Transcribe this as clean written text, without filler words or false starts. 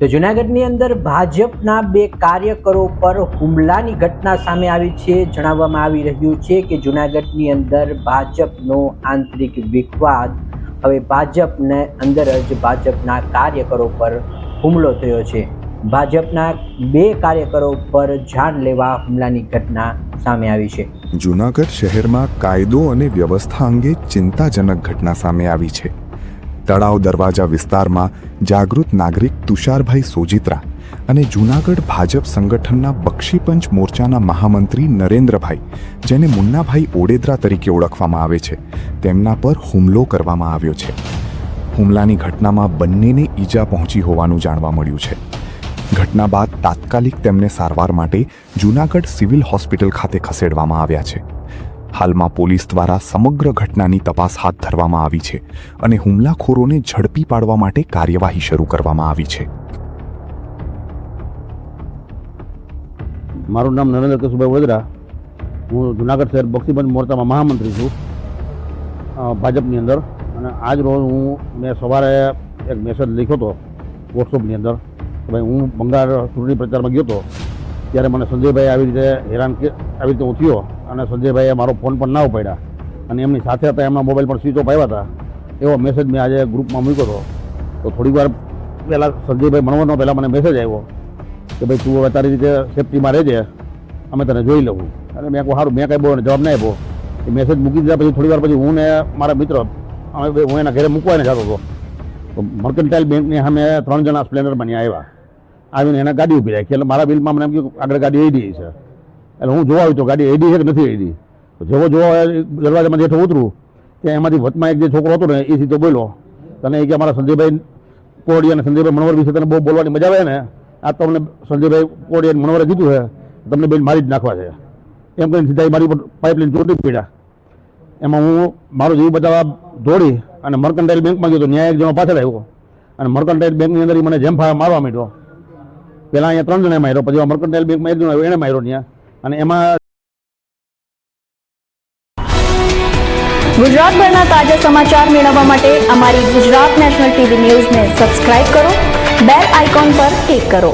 તો જૂનાગઢની અંદર ભાજપના બે કાર્યકરો પર હુમલાની ઘટના સામે આવી છે। જણાવવામાં આવી રહ્યું છે કે જૂનાગઢની અંદર ભાજપનો આંતરિક વિવાદ હવે ભાજપને અંદર જ ભાજપના કાર્યકરો પર હુમલો થયો છે। ભાજપના બે કાર્યકરો પર જાન લેવા હુમલાની ઘટના સામે આવી છે। જૂનાગઢ શહેરમાં કાયદો અને વ્યવસ્થા અંગે ચિંતાજનક ઘટના સામે આવી છે। તળાવ દરવાજા વિસ્તારમાં જાગૃત નાગરિક તુષારભાઈ સોજિત્રા અને જૂનાગઢ ભાજપ સંગઠનના બક્ષીપંચ મોરચાના મહામંત્રી નરેન્દ્રભાઈ, જેને મુન્નાભાઈ ઓડેદરા તરીકે ઓળખવામાં આવે છે, તેમના પર હુમલો કરવામાં આવ્યો છે। હુમલાની ઘટનામાં બંનેને ઈજા પહોંચી હોવાનું જાણવા મળ્યું છે। ઘટના બાદ તાત્કાલિક તેમને સારવાર માટે જૂનાગઢ સિવિલ હોસ્પિટલ ખાતે ખસેડવામાં આવ્યા છે। હાલમાં પોલીસ દ્વારા સમગ્ર ઘટનાની તપાસ હાથ ધરવામાં આવી છે અને હુમલાખોરોને ઝડપી પાડવા માટે કાર્યવાહી શરૂ કરવામાં આવી છે। મારું નામ નરેન્દ્ર કેશુભાઈ ઓડેદરા, હું જૂનાગઢ શહેર બક્ષીપંચ મોરચામાં મહામંત્રી છું ભાજપની અંદર। અને આજ રોજ મેં સવારે એક મેસેજ લખ્યો હતો વોટ્સઅપની અંદર કે ભાઈ હું બંગાળ ચૂંટણી પ્રચારમાં ગયો હતો, ત્યારે મને સંજયભાઈ આવી રીતે હું થયો અને સંજયભાઈએ મારો ફોન પણ ના ઉપાડ્યા અને એમની સાથે હતા, એમના મોબાઈલ પર સ્વિચ ઓફ આવ્યા હતા। એવો મેસેજ મેં આજે ગ્રુપમાં મૂક્યો હતો। તો થોડીક વાર પહેલાં સંજયભાઈ મણવરનો પહેલાં મને મેસેજ આવ્યો કે ભાઈ તું હવે તારી રીતે સેફટીમાં રહેજે, અમે તને જોઈ લઉં। અને મેં કહું સારું, મેં કાંઈ બહુ જવાબ ના આપ્યો। એ મેસેજ મૂકી દીધા પછી થોડી વાર પછી હું ને મારા મિત્ર હું એના ઘરે મૂકવાને જતો હતો, તો મર્કન્ટાઇલ બેંકની સામે 3 જણા સ્પ્લેન્ડરમાં ત્યાં આવ્યા, આવીને એના ગાડી ઊભી રાખી। એટલે મારા બિલમાં મને એમ કહ્યું આગળ ગાડી એડી છે। એટલે હું જોવા આવ્યો તો ગાડી એડી છે કે નથી એડી। તો જેવો દરવાજામાં જેઠો ઉતરું ત્યાં એમાંથી વચમાં એક જે છોકરો હતો ને એ સીધો બોલ્યો, તને એ કે અમારા સંજયભાઈ કોડી અને સંજયભાઈ મણવર વિશે તને બહુ બોલવાની મજા આવે ને, આ તમને સંજયભાઈ કોડી અને મણવરે કીધું છે, તમને બેન મારી જ નાખવા છે એમ કહીને સીધા મારી પર પાઇપલાઇન ચોટી પડ્યા। એમાં હું મારો જીવ બચાવવા દોડી અને મર્કન્ટાઇલ બેંકમાં ગયો તો ત્યાં એક જણો પાછળ આવ્યો અને મર્કન્ટાઇલ બેંકની અંદર મને જેમ મારવા માંડ્યો। પહેલાં અહીંયા 3 જણે માર્યો, પછી મર્કન્ટાઇલ બેંકમાં એક જણો એને માર્યો ત્યાં। અને એમાં ગુજરાતભરના તાજા સમાચાર મેળવવા માટે અમારી ગુજરાત નેશનલ ટીવી ન્યૂઝને સબસ્ક્રાઇબ કરો, બેલ આઇકોન પર ક્લિક કરો।